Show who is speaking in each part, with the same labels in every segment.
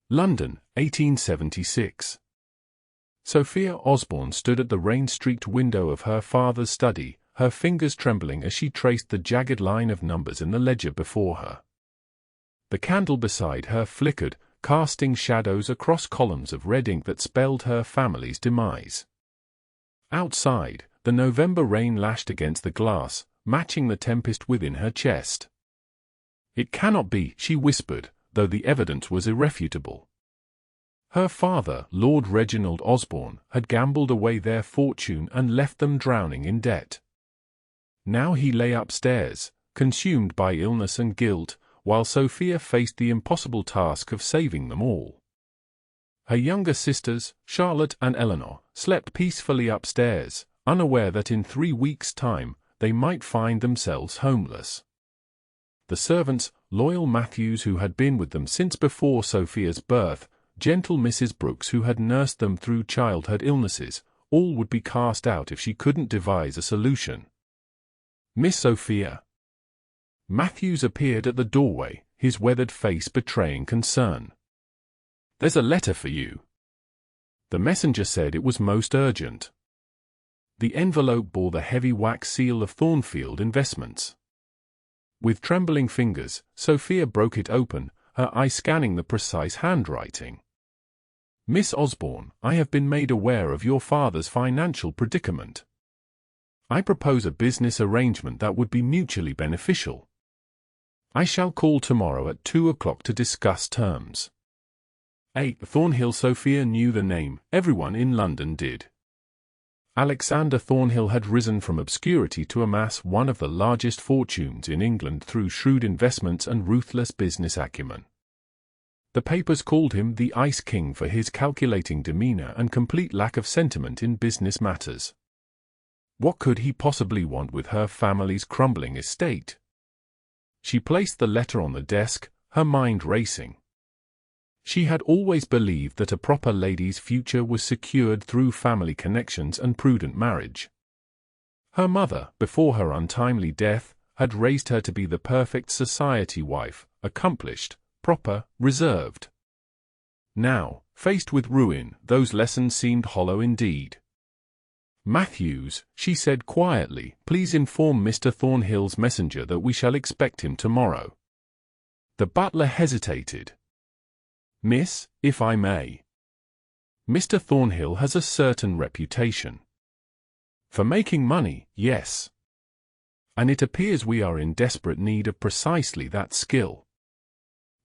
Speaker 1: London, 1876. Sophia Osborne stood at the rain-streaked window of her father's study, her fingers trembling as she traced the jagged line of numbers in the ledger before her. The candle beside her flickered, casting shadows across columns of red ink that spelled her family's demise. Outside, the November rain lashed against the glass, matching the tempest within her chest. "It cannot be," she whispered, though the evidence was irrefutable. Her father, Lord Reginald Osborne, had gambled away their fortune and left them drowning in debt. Now he lay upstairs, consumed by illness and guilt, while Sophia faced the impossible task of saving them all. Her younger sisters, Charlotte and Eleanor, slept peacefully upstairs, unaware that in 3 weeks' time they might find themselves homeless. The servants, loyal Matthews who had been with them since before Sophia's birth, gentle Mrs. Brooks who had nursed them through childhood illnesses, all would be cast out if she couldn't devise a solution. "Miss Sophia." Matthews appeared at the doorway, his weathered face betraying concern. "There's a letter for you." The messenger said it was most urgent. The envelope bore the heavy wax seal of Thornfield Investments. With trembling fingers, Sophia broke it open, her eye scanning the precise handwriting. "Miss Osborne, I have been made aware of your father's financial predicament. I propose a business arrangement that would be mutually beneficial. I shall call tomorrow at 2 o'clock to discuss terms." Thornhill. Sophia knew the name, everyone in London did. Alexander Thornhill had risen from obscurity to amass one of the largest fortunes in England through shrewd investments and ruthless business acumen. The papers called him the Ice King for his calculating demeanor and complete lack of sentiment in business matters. What could he possibly want with her family's crumbling estate? She placed the letter on the desk, her mind racing. She had always believed that a proper lady's future was secured through family connections and prudent marriage. Her mother, before her untimely death, had raised her to be the perfect society wife, accomplished, proper, reserved. Now, faced with ruin, those lessons seemed hollow indeed. "Matthews," she said quietly, "please inform Mr. Thornhill's messenger that we shall expect him tomorrow." The butler hesitated. "Miss, if I may. Mr. Thornhill has a certain reputation. For making money, yes. And it appears we are in desperate need of precisely that skill."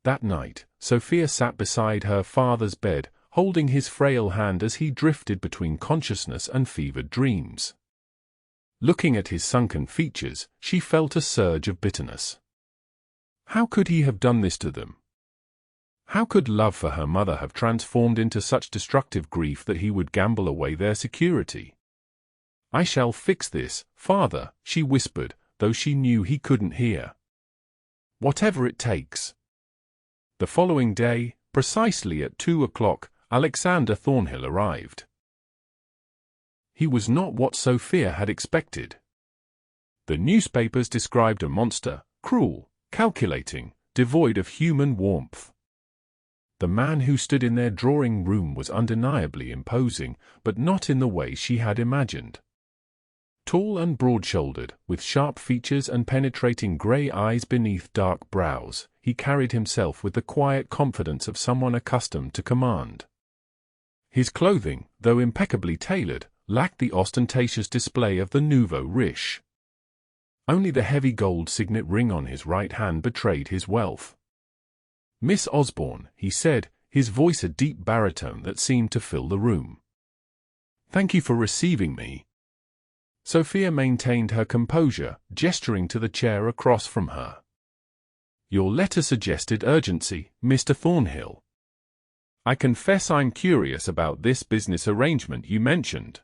Speaker 1: That night, Sophia sat beside her father's bed, holding his frail hand as he drifted between consciousness and fevered dreams. Looking at his sunken features, she felt a surge of bitterness. How could he have done this to them? How could love for her mother have transformed into such destructive grief that he would gamble away their security? "I shall fix this, father," she whispered, though she knew he couldn't hear. "Whatever it takes." The following day, precisely at 2 o'clock, Alexander Thornhill arrived. He was not what Sophia had expected. The newspapers described a monster, cruel, calculating, devoid of human warmth. The man who stood in their drawing room was undeniably imposing, but not in the way she had imagined. Tall and broad-shouldered, with sharp features and penetrating grey eyes beneath dark brows, he carried himself with the quiet confidence of someone accustomed to command. His clothing, though impeccably tailored, lacked the ostentatious display of the nouveau riche. Only the heavy gold signet ring on his right hand betrayed his wealth. "Miss Osborne," he said, his voice a deep baritone that seemed to fill the room. "Thank you for receiving me." Sophia maintained her composure, gesturing to the chair across from her. "Your letter suggested urgency, Mr. Thornhill. I confess I'm curious about this business arrangement you mentioned."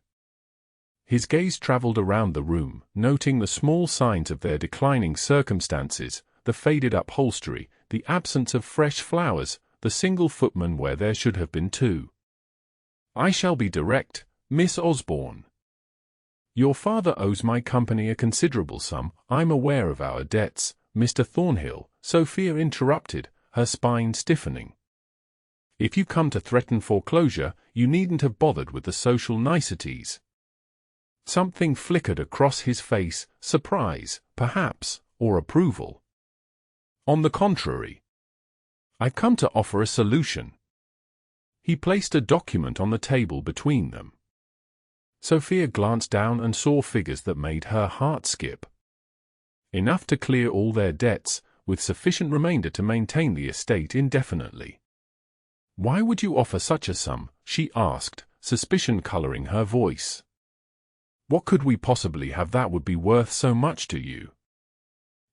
Speaker 1: His gaze traveled around the room, noting the small signs of their declining circumstances, the faded upholstery, the absence of fresh flowers, the single footman where there should have been two. "I shall be direct, Miss Osborne. Your father owes my company a considerable sum. I'm aware of our debts, Mr. Thornhill," Sophia interrupted, her spine stiffening. If you come to threaten foreclosure, you needn't have bothered with the social niceties. Something flickered across his face, surprise, perhaps, or approval. On the contrary. I've come to offer a solution. He placed a document on the table between them. Sophia glanced down and saw figures that made her heart skip. Enough to clear all their debts, with sufficient remainder to maintain the estate indefinitely. Why would you offer such a sum? She asked, suspicion coloring her voice. What could we possibly have that would be worth so much to you?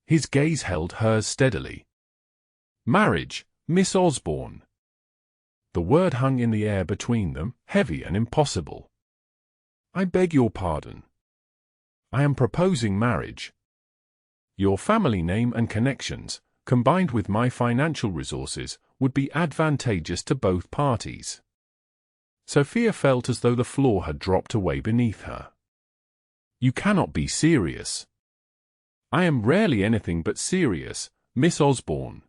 Speaker 1: His gaze held hers steadily. Marriage, Miss Osborne. The word hung in the air between them, heavy and impossible. I beg your pardon. I am proposing marriage. Your family name and connections, combined with my financial resources, would be advantageous to both parties. Sophia felt as though the floor had dropped away beneath her. You cannot be serious. I am rarely anything but serious, Miss Osborne.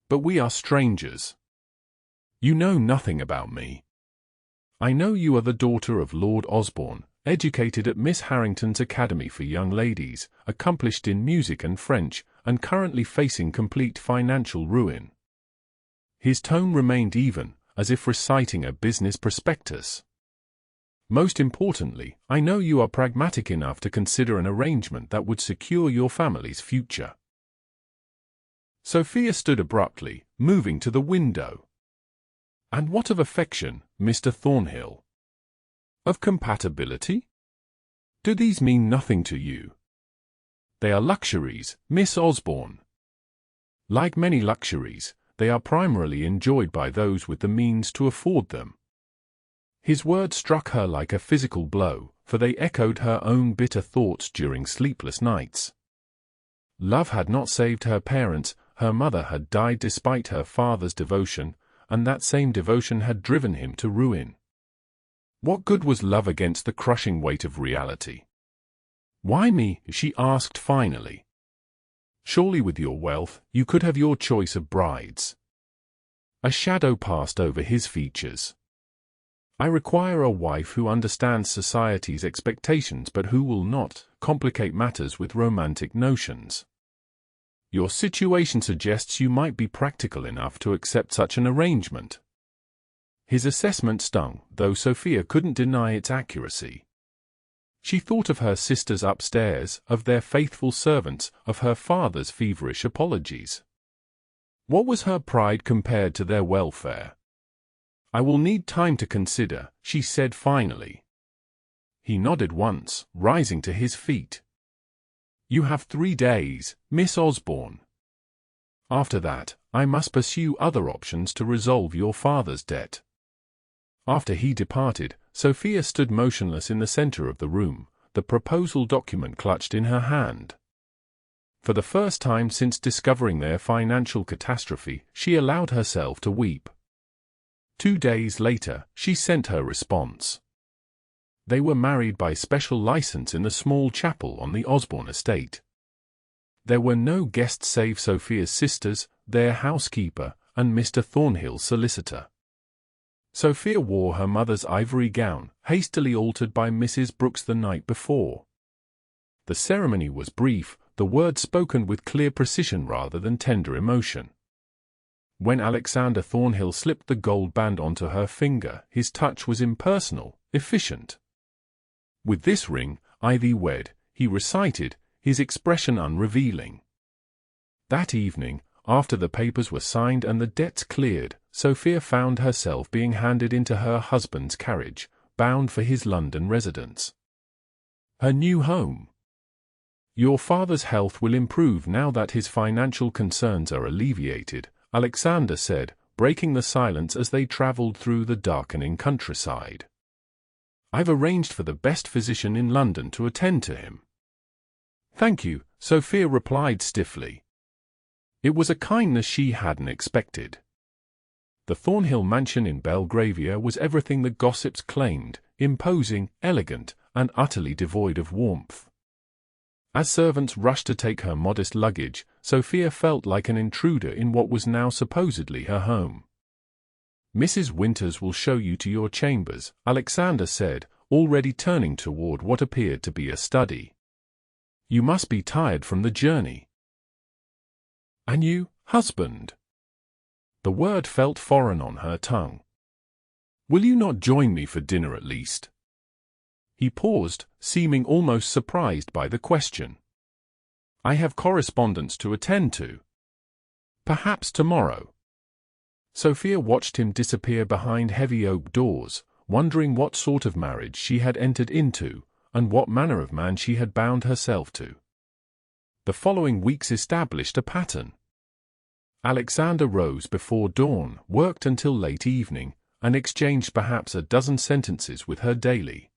Speaker 1: But we are strangers. You know nothing about me. I know you are the daughter of Lord Osborne, educated at Miss Harrington's Academy for Young Ladies, accomplished in music and French, and currently facing complete financial ruin. His tone remained even, as if reciting a business prospectus. Most importantly, I know you are pragmatic enough to consider an arrangement that would secure your family's future. Sophia stood abruptly, moving to the window. And what of affection, Mr. Thornhill? Of compatibility? Do these mean nothing to you? They are luxuries, Miss Osborne. Like many luxuries, they are primarily enjoyed by those with the means to afford them. His words struck her like a physical blow, for they echoed her own bitter thoughts during sleepless nights. Love had not saved her parents, her mother had died despite her father's devotion, and that same devotion had driven him to ruin. What good was love against the crushing weight of reality? Why me? She asked finally. Surely with your wealth, you could have your choice of brides. A shadow passed over his features. I require a wife who understands society's expectations but who will not complicate matters with romantic notions. Your situation suggests you might be practical enough to accept such an arrangement. His assessment stung, though Sophia couldn't deny its accuracy. She thought of her sisters upstairs, of their faithful servants, of her father's feverish apologies. What was her pride compared to their welfare? I will need time to consider, she said finally. He nodded once, rising to his feet. You have 3 days, Miss Osborne. After that, I must pursue other options to resolve your father's debt. After he departed, Sophia stood motionless in the center of the room, the proposal document clutched in her hand. For the first time since discovering their financial catastrophe, she allowed herself to weep. 2 days later, she sent her response. They were married by special license in the small chapel on the Osborne estate. There were no guests save Sophia's sisters, their housekeeper, and Mr. Thornhill's solicitor. Sophia wore her mother's ivory gown, hastily altered by Mrs. Brooks the night before. The ceremony was brief, the words spoken with clear precision rather than tender emotion. When Alexander Thornhill slipped the gold band onto her finger, his touch was impersonal, efficient. With this ring, I thee wed, he recited, his expression unrevealing. That evening, after the papers were signed and the debts cleared, Sophia found herself being handed into her husband's carriage, bound for his London residence. Her new home. Your father's health will improve now that his financial concerns are alleviated, Alexander said, breaking the silence as they traveled through the darkening countryside. I've arranged for the best physician in London to attend to him. Thank you, Sophia replied stiffly. It was a kindness she hadn't expected. The Thornhill mansion in Belgravia was everything the gossips claimed, imposing, elegant, and utterly devoid of warmth. As servants rushed to take her modest luggage, Sophia felt like an intruder in what was now supposedly her home. Mrs. Winters will show you to your chambers, Alexander said, already turning toward what appeared to be a study. You must be tired from the journey. And you, husband? The word felt foreign on her tongue. Will you not join me for dinner at least? He paused, seeming almost surprised by the question. I have correspondence to attend to. Perhaps tomorrow. Sophia watched him disappear behind heavy oak doors, wondering what sort of marriage she had entered into, and what manner of man she had bound herself to. The following weeks established a pattern. Alexander rose before dawn, worked until late evening, and exchanged perhaps a dozen sentences with her daily.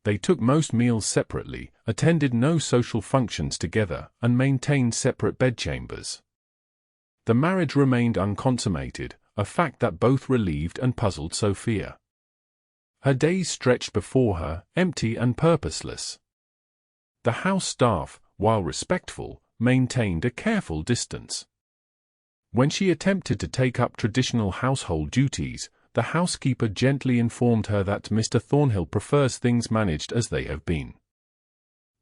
Speaker 1: They took most meals separately, attended no social functions together, and maintained separate bedchambers. The marriage remained unconsummated, a fact that both relieved and puzzled Sophia. Her days stretched before her, empty and purposeless. The house staff, while respectful, maintained a careful distance. When she attempted to take up traditional household duties, the housekeeper gently informed her that Mr. Thornhill prefers things managed as they have been.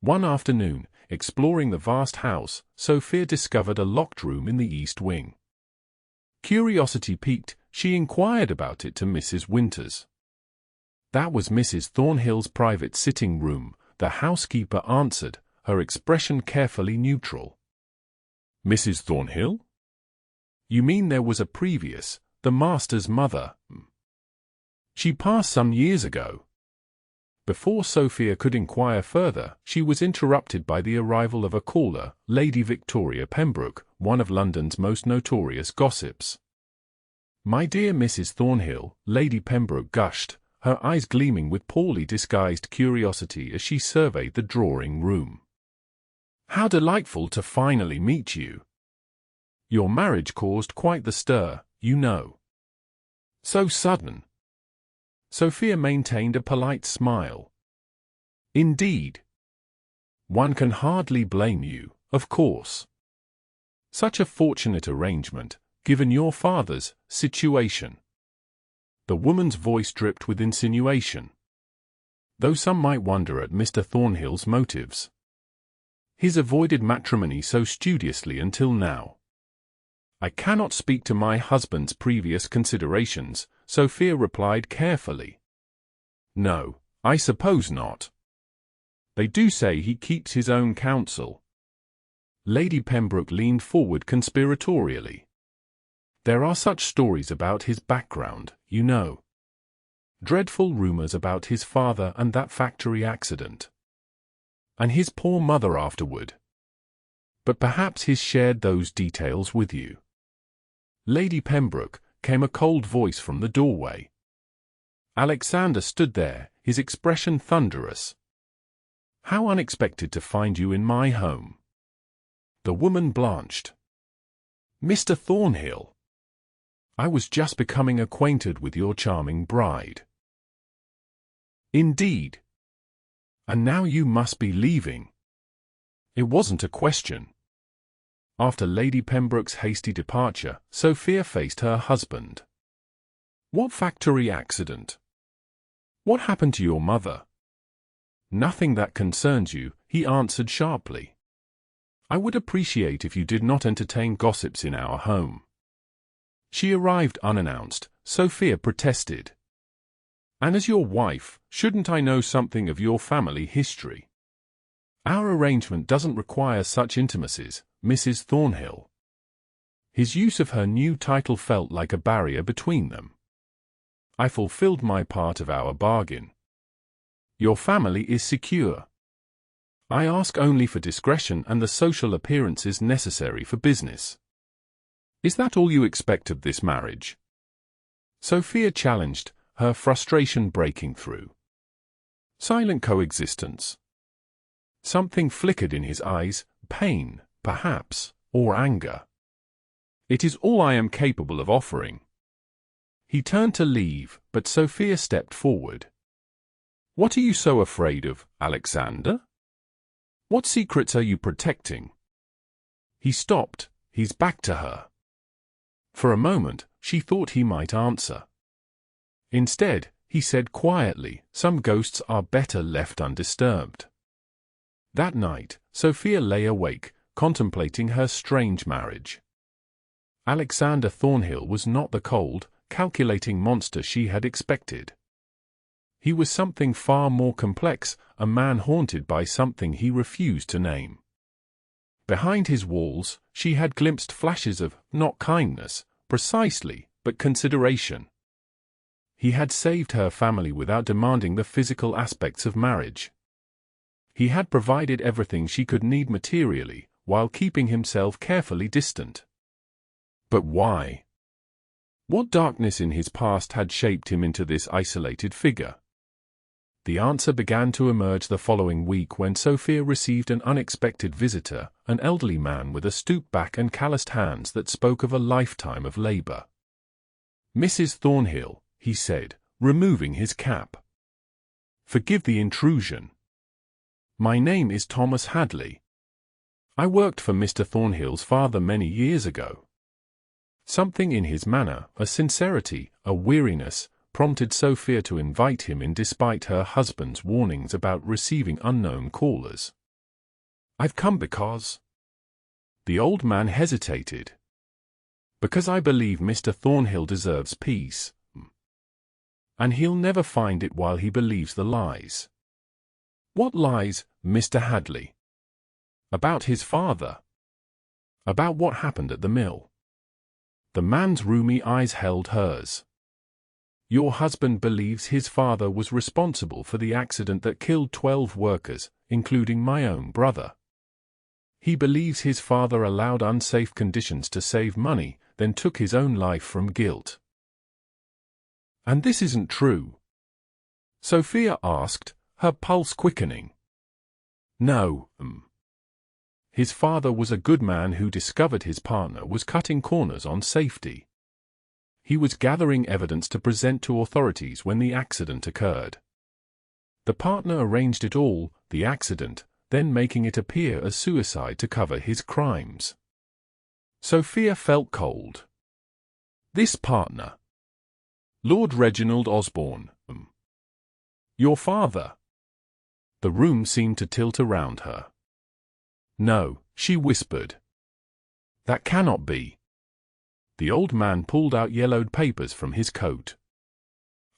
Speaker 1: One afternoon, exploring the vast house, Sophia discovered a locked room in the east wing. Curiosity piqued, she inquired about it to Mrs. Winters. That was Mrs. Thornhill's private sitting room, the housekeeper answered, her expression carefully neutral. Mrs. Thornhill? You mean there was a previous, the master's mother? She passed some years ago. Before Sophia could inquire further, she was interrupted by the arrival of a caller, Lady Victoria Pembroke, one of London's most notorious gossips. My dear Mrs. Thornhill, Lady Pembroke gushed, her eyes gleaming with poorly disguised curiosity as she surveyed the drawing-room. How delightful to finally meet you! Your marriage caused quite the stir, you know. So sudden. Sophia maintained a polite smile. Indeed. One can hardly blame you, of course. Such a fortunate arrangement, given your father's situation. The woman's voice dripped with insinuation. Though some might wonder at Mr. Thornhill's motives. His avoided matrimony so studiously until now. I cannot speak to my husband's previous considerations, Sophia replied carefully. No, I suppose not. They do say he keeps his own counsel. Lady Pembroke leaned forward conspiratorially. There are such stories about his background, you know. Dreadful rumors about his father and that factory accident. And his poor mother afterward. But perhaps he's shared those details with you. Lady Pembroke, came a cold voice from the doorway. Alexander stood there, his expression thunderous. How unexpected to find you in my home. The woman blanched. Mr. Thornhill. I was just becoming acquainted with your charming bride. Indeed. And now you must be leaving. It wasn't a question. After Lady Pembroke's hasty departure, Sophia faced her husband. What factory accident? What happened to your mother? Nothing that concerns you, he answered sharply. I would appreciate if you did not entertain gossips in our home. She arrived unannounced, Sophia protested. And as your wife, shouldn't I know something of your family history? Our arrangement doesn't require such intimacies, Mrs. Thornhill. His use of her new title felt like a barrier between them. I fulfilled my part of our bargain. Your family is secure. I ask only for discretion and the social appearances necessary for business. Is that all you expect of this marriage? Sophia challenged, her frustration breaking through. Silent coexistence. Something flickered in his eyes, pain, perhaps, or anger. It is all I am capable of offering. He turned to leave, but Sophia stepped forward. What are you so afraid of, Alexander? What secrets are you protecting? He stopped, his back to her. For a moment, she thought he might answer. Instead, he said quietly, "Some ghosts are better left undisturbed." That night, Sophia lay awake, contemplating her strange marriage. Alexander Thornhill was not the cold, calculating monster she had expected. He was something far more complex, a man haunted by something he refused to name. Behind his walls, she had glimpsed flashes of, not kindness, precisely, but consideration. He had saved her family without demanding the physical aspects of marriage. He had provided everything she could need materially, while keeping himself carefully distant. But why? What darkness in his past had shaped him into this isolated figure? The answer began to emerge the following week when Sophia received an unexpected visitor, an elderly man with a stooped back and calloused hands that spoke of a lifetime of labor. "Mrs. Thornhill," he said, removing his cap. "Forgive the intrusion. My name is Thomas Hadley. I worked for Mr. Thornhill's father many years ago." Something in his manner, a sincerity, a weariness, prompted Sophia to invite him in despite her husband's warnings about receiving unknown callers. "I've come because—" The old man hesitated. "Because I believe Mr. Thornhill deserves peace. And he'll never find it while he believes the lies." "What lies, Mr. Hadley?" "About his father. About what happened at the mill." The man's rheumy eyes held hers. "Your husband believes his father was responsible for the accident that killed 12 workers, including my own brother. He believes his father allowed unsafe conditions to save money, then took his own life from guilt." "And this isn't true?" Sophia asked, her pulse quickening. "No, His father was a good man who discovered his partner was cutting corners on safety. He was gathering evidence to present to authorities when the accident occurred. The partner arranged it all, the accident, then making it appear as suicide to cover his crimes." Sophia felt cold. "This partner? Lord Reginald Osborne, Your father?" The room seemed to tilt around her. "No," she whispered. "That cannot be." The old man pulled out yellowed papers from his coat.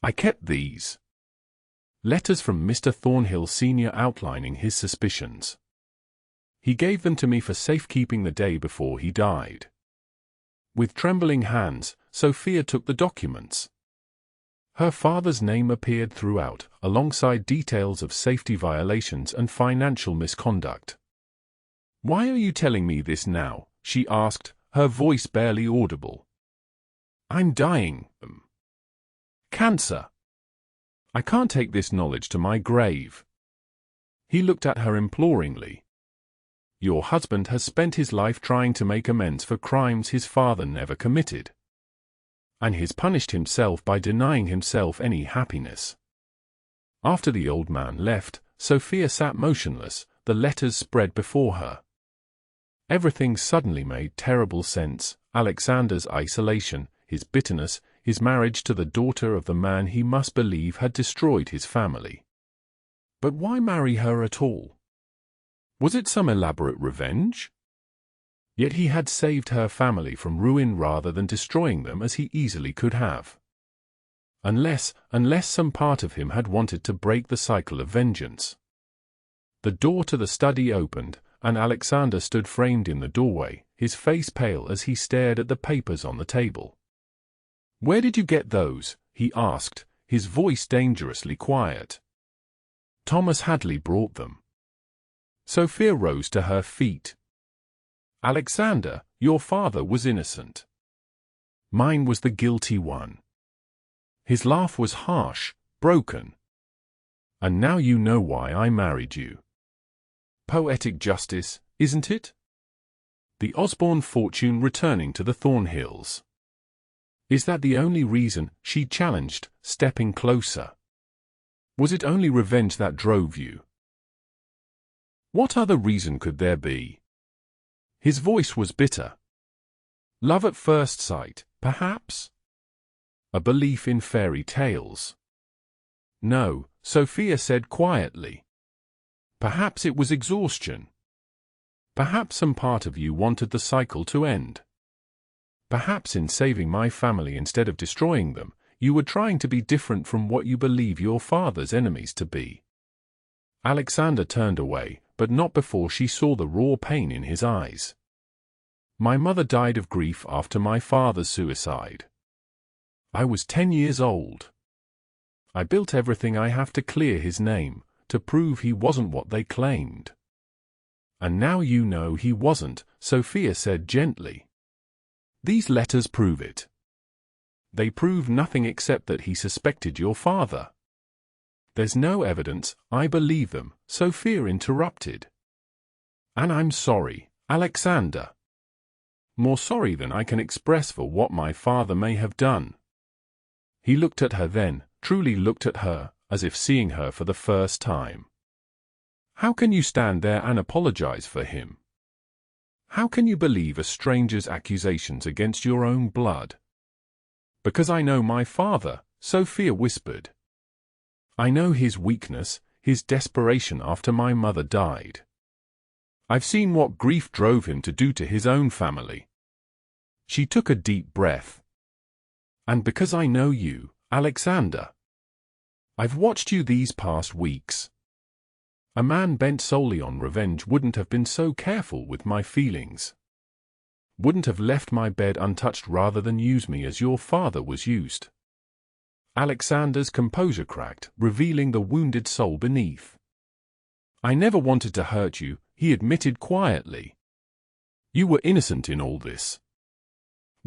Speaker 1: "I kept these. Letters from Mr. Thornhill Sr. outlining his suspicions. He gave them to me for safekeeping the day before he died." With trembling hands, Sophia took the documents. Her father's name appeared throughout, alongside details of safety violations and financial misconduct. "Why are you telling me this now?" she asked, her voice barely audible. "I'm dying. Cancer. I can't take this knowledge to my grave." He looked at her imploringly. "Your husband has spent his life trying to make amends for crimes his father never committed. And he's punished himself by denying himself any happiness." After the old man left, Sophia sat motionless, the letters spread before her. Everything suddenly made terrible sense: Alexander's isolation, his bitterness, his marriage to the daughter of the man he must believe had destroyed his family. But why marry her at all? Was it some elaborate revenge? Yet he had saved her family from ruin rather than destroying them as he easily could have. Unless some part of him had wanted to break the cycle of vengeance. The door to the study opened, and Alexander stood framed in the doorway, his face pale as he stared at the papers on the table. "Where did you get those?" he asked, his voice dangerously quiet. "Thomas Hadley brought them." Sophia rose to her feet. "Alexander, your father was innocent. Mine was the guilty one." His laugh was harsh, broken. "And now you know why I married you. Poetic justice, isn't it? The Osborne fortune returning to the Thornhills. Is that the only reason?" she challenged, stepping closer. "Was it only revenge that drove you? What other reason could there be?" His voice was bitter. "Love at first sight, perhaps?" A belief in fairy tales? No, Sophia said quietly. Perhaps it was exhaustion. Perhaps some part of you wanted the cycle to end. Perhaps in saving my family instead of destroying them, you were trying to be different from what you believe your father's enemies to be. Alexander turned away, but not before she saw the raw pain in his eyes. My mother died of grief after my father's suicide. I was 10 years old. I built everything I have to clear his name, to prove he wasn't what they claimed. And now you know he wasn't, Sophia said gently. These letters prove it. They prove nothing except that he suspected your father. There's no evidence, I believe them, Sophia interrupted. And I'm sorry, Alexander. More sorry than I can express for what my father may have done. He looked at her then, truly looked at her, as if seeing her for the first time. How can you stand there and apologize for him? How can you believe a stranger's accusations against your own blood? Because I know my father, Sophia whispered. I know his weakness, his desperation after my mother died. I've seen what grief drove him to do to his own family. She took a deep breath. And because I know you, Alexander. I've watched you these past weeks. A man bent solely on revenge wouldn't have been so careful with my feelings. Wouldn't have left my bed untouched rather than use me as your father was used. Alexander's composure cracked, revealing the wounded soul beneath. I never wanted to hurt you, he admitted quietly. You were innocent in all this.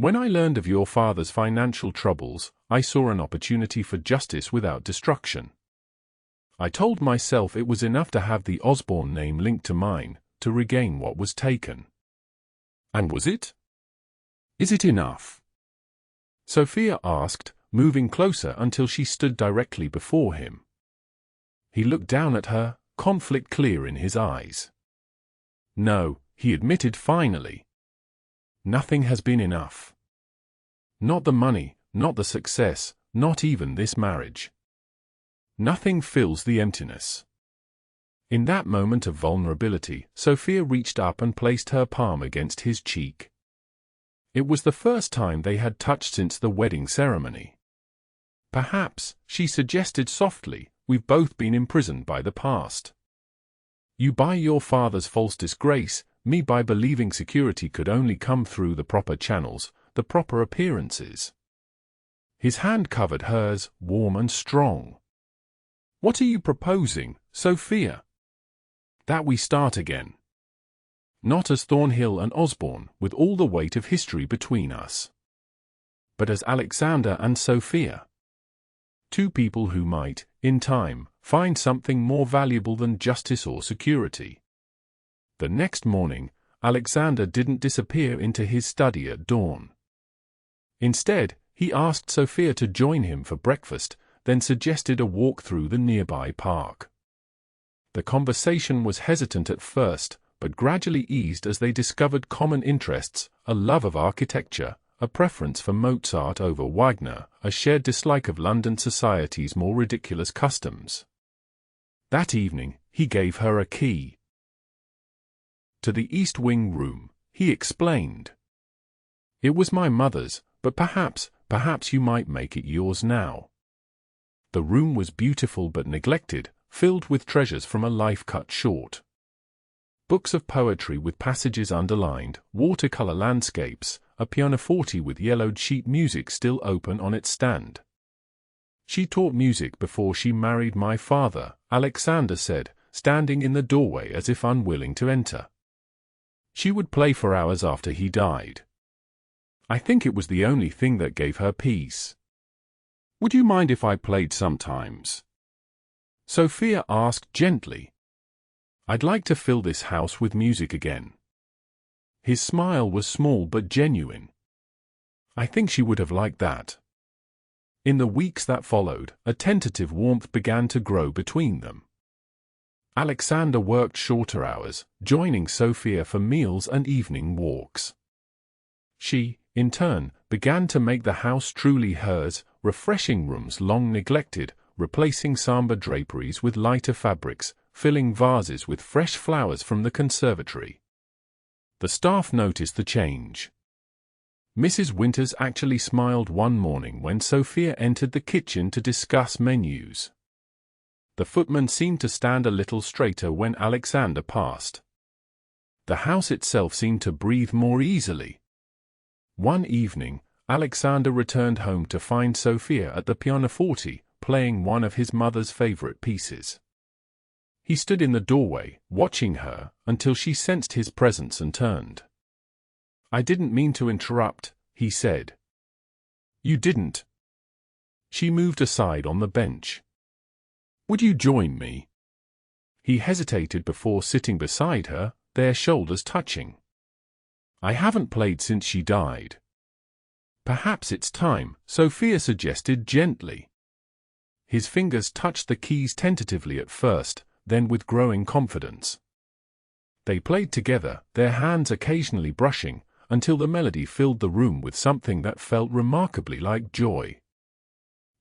Speaker 1: When I learned of your father's financial troubles, I saw an opportunity for justice without destruction. I told myself it was enough to have the Osborne name linked to mine, to regain what was taken. And was it? Is it enough? Sophia asked, moving closer until she stood directly before him. He looked down at her, conflict clear in his eyes. No, he admitted finally. Nothing has been enough. Not the money, not the success, not even this marriage. Nothing fills the emptiness. In that moment of vulnerability, Sophia reached up and placed her palm against his cheek. It was the first time they had touched since the wedding ceremony. Perhaps, she suggested softly, we've both been imprisoned by the past. You by your father's false disgrace, me by believing security could only come through the proper channels, the proper appearances. His hand covered hers, warm and strong. What are you proposing, Sophia? That we start again. Not as Thornhill and Osborne, with all the weight of history between us. But as Alexander and Sophia. Two people who might, in time, find something more valuable than justice or security. The next morning, Alexander didn't disappear into his study at dawn. Instead, he asked Sophia to join him for breakfast, then suggested a walk through the nearby park. The conversation was hesitant at first, but gradually eased as they discovered common interests, a love of architecture, a preference for Mozart over Wagner, a shared dislike of London society's more ridiculous customs. That evening, he gave her a key to the East Wing room, he explained. It was my mother's, but perhaps you might make it yours now. The room was beautiful but neglected, filled with treasures from a life cut short. Books of poetry with passages underlined, watercolor landscapes, a pianoforte with yellowed sheet music still open on its stand. She taught music before she married my father, Alexander said, standing in the doorway as if unwilling to enter. She would play for hours after he died. I think it was the only thing that gave her peace. Would you mind if I played sometimes? Sophia asked gently. I'd like to fill this house with music again. His smile was small but genuine. I think she would have liked that. In the weeks that followed, a tentative warmth began to grow between them. Alexander worked shorter hours, joining Sophia for meals and evening walks. She, in turn, began to make the house truly hers, refreshing rooms long neglected, replacing somber draperies with lighter fabrics, filling vases with fresh flowers from the conservatory. The staff noticed the change. Mrs. Winters actually smiled one morning when Sophia entered the kitchen to discuss menus. The footman seemed to stand a little straighter when Alexander passed. The house itself seemed to breathe more easily. One evening, Alexander returned home to find Sophia at the pianoforte, playing one of his mother's favorite pieces. He stood in the doorway, watching her, until she sensed his presence and turned. "I didn't mean to interrupt," he said. "You didn't." She moved aside on the bench. "Would you join me?" He hesitated before sitting beside her, their shoulders touching. "I haven't played since she died." "Perhaps it's time," Sophia suggested gently. His fingers touched the keys tentatively at first, then with growing confidence. They played together, their hands occasionally brushing, until the melody filled the room with something that felt remarkably like joy.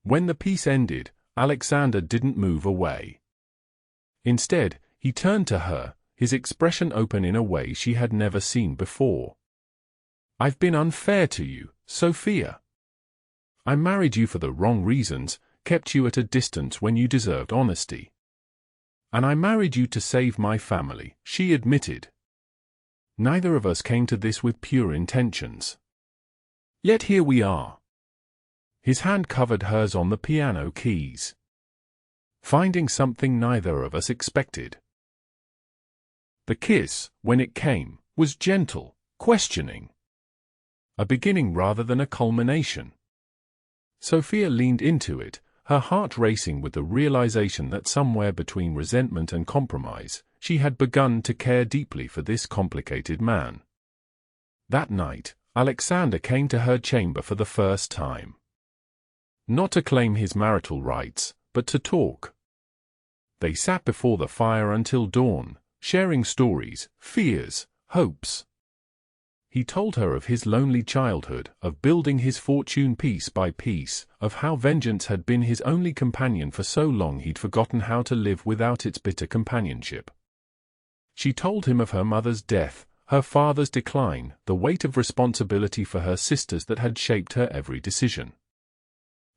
Speaker 1: When the piece ended, Alexander didn't move away. Instead, he turned to her, his expression open in a way she had never seen before. "I've been unfair to you, Sophia. I married you for the wrong reasons, kept you at a distance when you deserved honesty. And I married you to save my family," she admitted. "Neither of us came to this with pure intentions. Yet here we are." His hand covered hers on the piano keys. "Finding something neither of us expected." The kiss, when it came, was gentle, questioning. A beginning rather than a culmination. Sophia leaned into it, her heart racing with the realization that somewhere between resentment and compromise, she had begun to care deeply for this complicated man. That night, Alexander came to her chamber for the first time. Not to claim his marital rights, but to talk. They sat before the fire until dawn, sharing stories, fears, hopes. He told her of his lonely childhood, of building his fortune piece by piece, of how vengeance had been his only companion for so long he'd forgotten how to live without its bitter companionship. She told him of her mother's death, her father's decline, the weight of responsibility for her sisters that had shaped her every decision.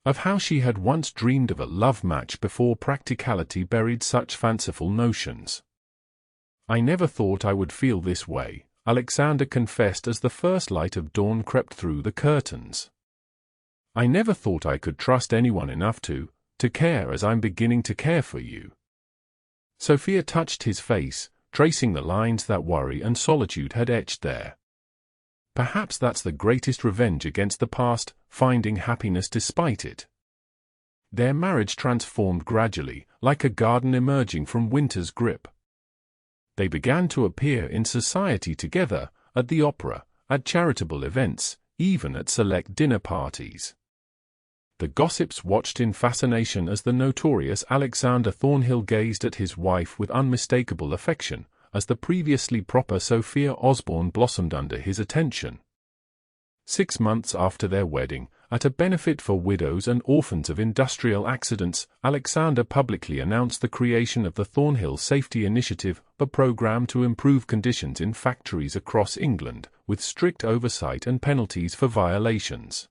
Speaker 1: Of how she had once dreamed of a love match before practicality buried such fanciful notions. "I never thought I would feel this way," Alexander confessed as the first light of dawn crept through the curtains. "I never thought I could trust anyone enough to care as I'm beginning to care for you." Sophia touched his face, tracing the lines that worry and solitude had etched there. Perhaps that's the greatest revenge against the past, finding happiness despite it. Their marriage transformed gradually, like a garden emerging from winter's grip. They began to appear in society together, at the opera, at charitable events, even at select dinner parties. The gossips watched in fascination as the notorious Alexander Thornhill gazed at his wife with unmistakable affection, as the previously proper Sophia Osborne blossomed under his attention. 6 months after their wedding, at a benefit for widows and orphans of industrial accidents, Alexander publicly announced the creation of the Thornhill Safety Initiative, a program to improve conditions in factories across England, with strict oversight and penalties for violations.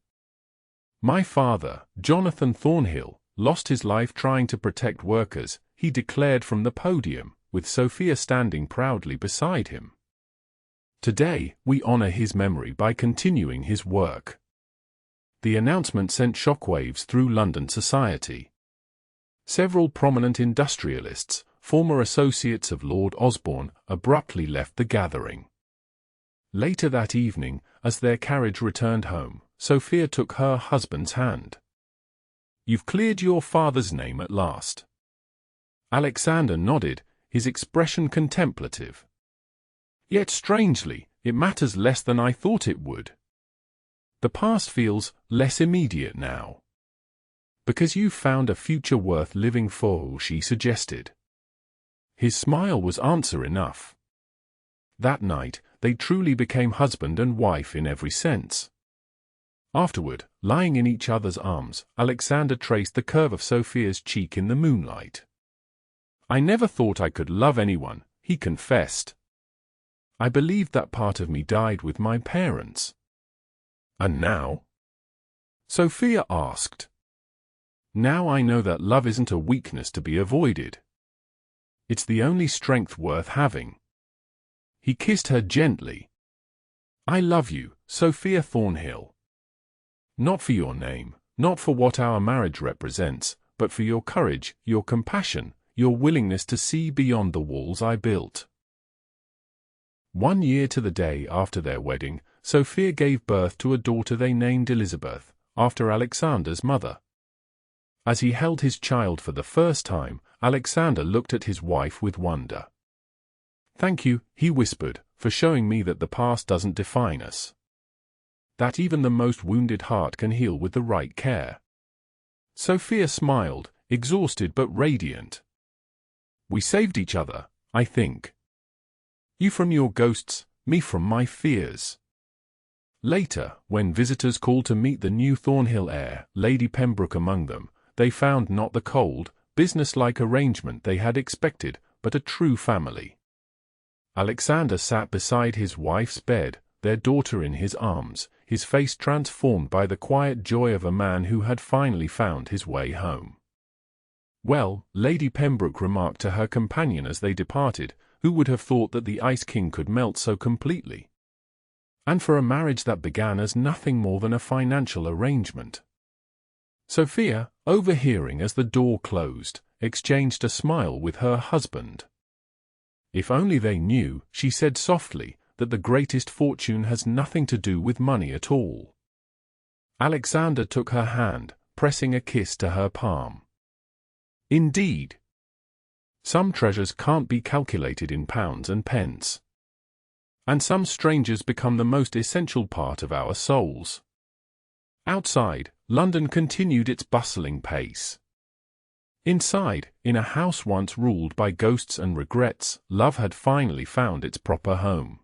Speaker 1: "My father, Jonathan Thornhill, lost his life trying to protect workers," he declared from the podium, with Sophia standing proudly beside him. "Today, we honor his memory by continuing his work." The announcement sent shockwaves through London society. Several prominent industrialists, former associates of Lord Osborne, abruptly left the gathering. Later that evening, as their carriage returned home, Sophia took her husband's hand. "You've cleared your father's name at last." Alexander nodded, his expression contemplative. "Yet strangely, it matters less than I thought it would. The past feels less immediate now." "Because you've found a future worth living for," she suggested. His smile was answer enough. That night, they truly became husband and wife in every sense. Afterward, lying in each other's arms, Alexander traced the curve of Sophia's cheek in the moonlight. "I never thought I could love anyone," he confessed. "I believed that part of me died with my parents." "And now?" Sophia asked. "Now I know that love isn't a weakness to be avoided. It's the only strength worth having." He kissed her gently. "I love you, Sophia Thornhill. Not for your name, not for what our marriage represents, but for your courage, your compassion, your willingness to see beyond the walls I built." 1 year to the day after their wedding, Sophia gave birth to a daughter they named Elizabeth, after Alexander's mother. As he held his child for the first time, Alexander looked at his wife with wonder. "Thank you," he whispered, "for showing me that the past doesn't define us. That even the most wounded heart can heal with the right care." Sophia smiled, exhausted but radiant. "We saved each other, I think. You from your ghosts, me from my fears." Later, when visitors called to meet the new Thornhill heir, Lady Pembroke among them, they found not the cold, business-like arrangement they had expected, but a true family. Alexander sat beside his wife's bed, their daughter in his arms, his face transformed by the quiet joy of a man who had finally found his way home. "Well," Lady Pembroke remarked to her companion as they departed, "who would have thought that the Ice King could melt so completely? And for a marriage that began as nothing more than a financial arrangement." Sophia, overhearing as the door closed, exchanged a smile with her husband. "If only they knew," she said softly, "that the greatest fortune has nothing to do with money at all." Alexander took her hand, pressing a kiss to her palm. "Indeed. Some treasures can't be calculated in pounds and pence. And some strangers become the most essential part of our souls." Outside, London continued its bustling pace. Inside, in a house once ruled by ghosts and regrets, love had finally found its proper home.